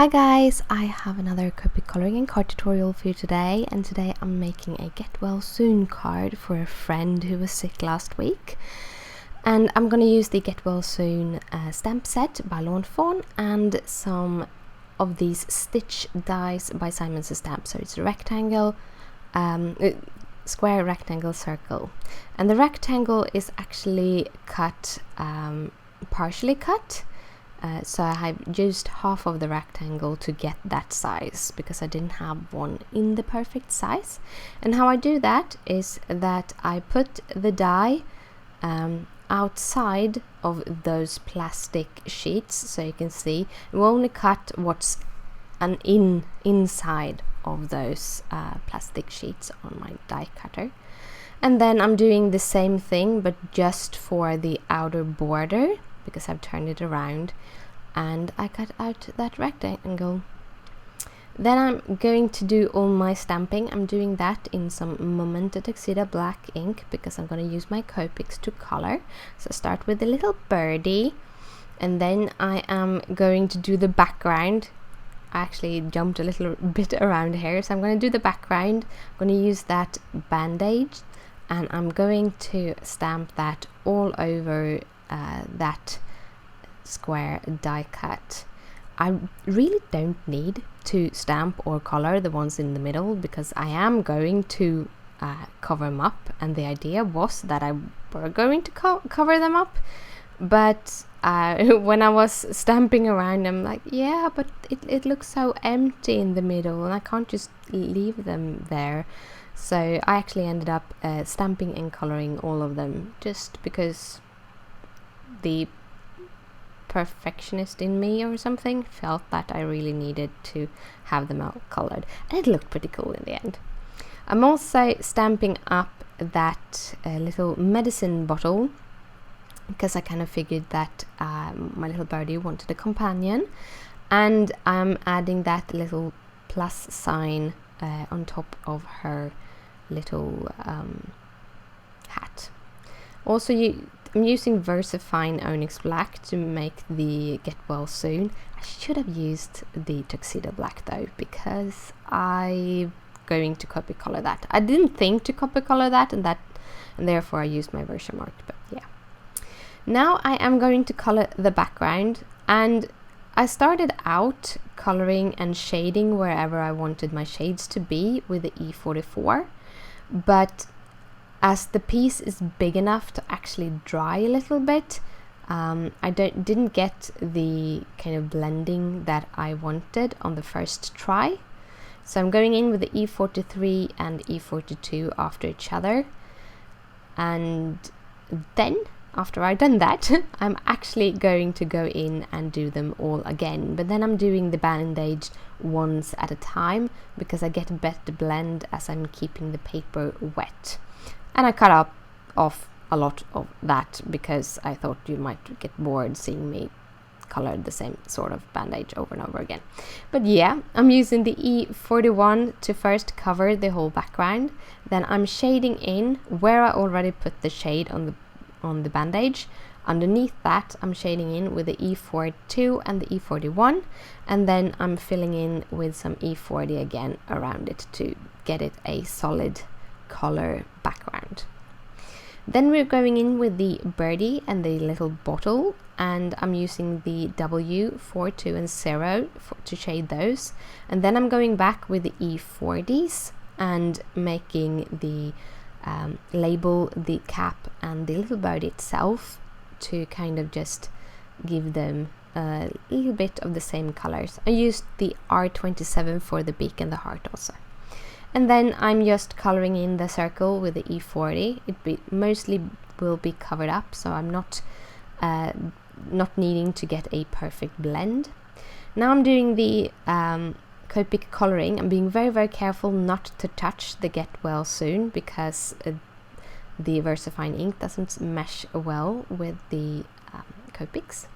Hi guys, I have another Copic coloring and card tutorial for you today, and today I'm making a get well soon card for a friend who was sick last week. And I'm going to use the get well soon stamp set by Lawn Fawn and some of these stitch dies by Simon's Stamp. So it's a rectangle, square, rectangle, circle, and the rectangle is actually cut, partially cut. So I have used half of the rectangle to get that size because I didn't have one in the perfect size. And how I do that is that I put the die outside of those plastic sheets, so you can see we only cut what's inside of those plastic sheets on my die cutter. And then I'm doing the same thing but just for the outer border, because I've turned it around, and I cut out that rectangle. Then I'm going to do all my stamping. I'm doing that in some Momento Tuxedo black ink because I'm going to use my Copics to color. So I start with the little birdie, and then I am going to do the background. I actually jumped a little bit around here, so I'm going to do the background. I'm going to use that bandage, and I'm going to stamp that all over that square die cut. I really don't need to stamp or color the ones in the middle because I am going to cover them up, and the idea was that I were going to cover them up, but when I was stamping around, I'm like, yeah, but it looks so empty in the middle and I can't just leave them there. So I actually ended up stamping and coloring all of them just because the perfectionist in me or something felt that I really needed to have them all colored, and it looked pretty cool in the end. I'm also stamping up that little medicine bottle because I kind of figured that my little birdie wanted a companion, and I'm adding that little plus sign on top of her little hat. Also, I'm using VersaFine Onyx Black to make the Get Well Soon. I should have used the Tuxedo Black though, because I'm going to copy color that. I didn't think to copy color that, and therefore I used my Versamark, but yeah. Now I am going to color the background, and I started out coloring and shading wherever I wanted my shades to be with the E44, but as the piece is big enough to actually dry a little bit, I didn't get the kind of blending that I wanted on the first try. So I'm going in with the E43 and E42 after each other, and then after I've done that, I'm actually going to go in and do them all again, but then I'm doing the bandage once at a time because I get a better blend as I'm keeping the paper wet. And I cut off a lot of that because I thought you might get bored seeing me color the same sort of bandage over and over again. But yeah, I'm using the E41 to first cover the whole background. Then I'm shading in where I already put the shade on the bandage. Underneath that, I'm shading in with the E42 and the E41, and then I'm filling in with some E40 again around it to get it a solid color background. Then we're going in with the birdie and the little bottle, and I'm using the W4, 2 and 0 to shade those, and then I'm going back with the E40s and making the label, the cap and the little bird itself to kind of just give them a little bit of the same colors. I used the R27 for the beak and the heart also. And then I'm just coloring in the circle with the E40. It mostly will be covered up, so I'm not needing to get a perfect blend. Now I'm doing the Copic coloring. I'm being very, very careful not to touch the Get Well Soon because the VersaFine ink doesn't mesh well with the Copics.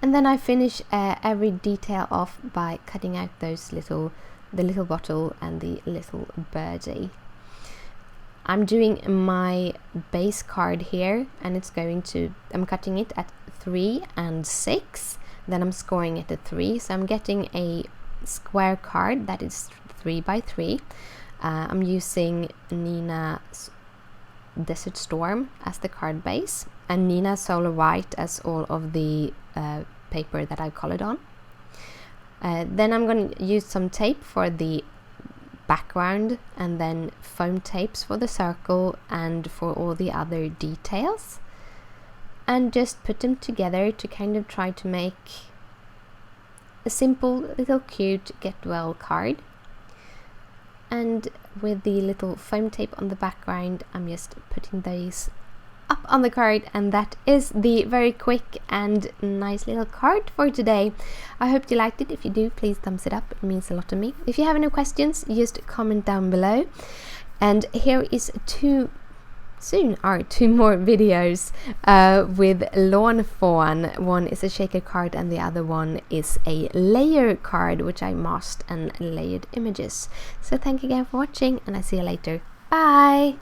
And then I finish every detail off by cutting out those the little bottle and the little birdie. I'm doing my base card here, and I'm cutting it at 3 and 6. then I'm scoring it at 3, so I'm getting a square card that is 3 by 3. I'm using Nina's Desert Storm as the card base, and Nina Solar White as all of the paper that I've colored on. Then I'm going to use some tape for the background, and then foam tapes for the circle and for all the other details, and just put them together to kind of try to make a simple little cute get well card. And with the little foam tape on the background, I'm just putting those up on the card, and that is the very quick and nice little card for today. I hope you liked it. If you do, please thumbs it up, it means a lot to me. If you have any questions, just comment down below. And here is two more videos with lawn fawn. One is a shaker card and the other one is a layer card, which I masked and layered images. So thank you again for watching, and I see you later. Bye!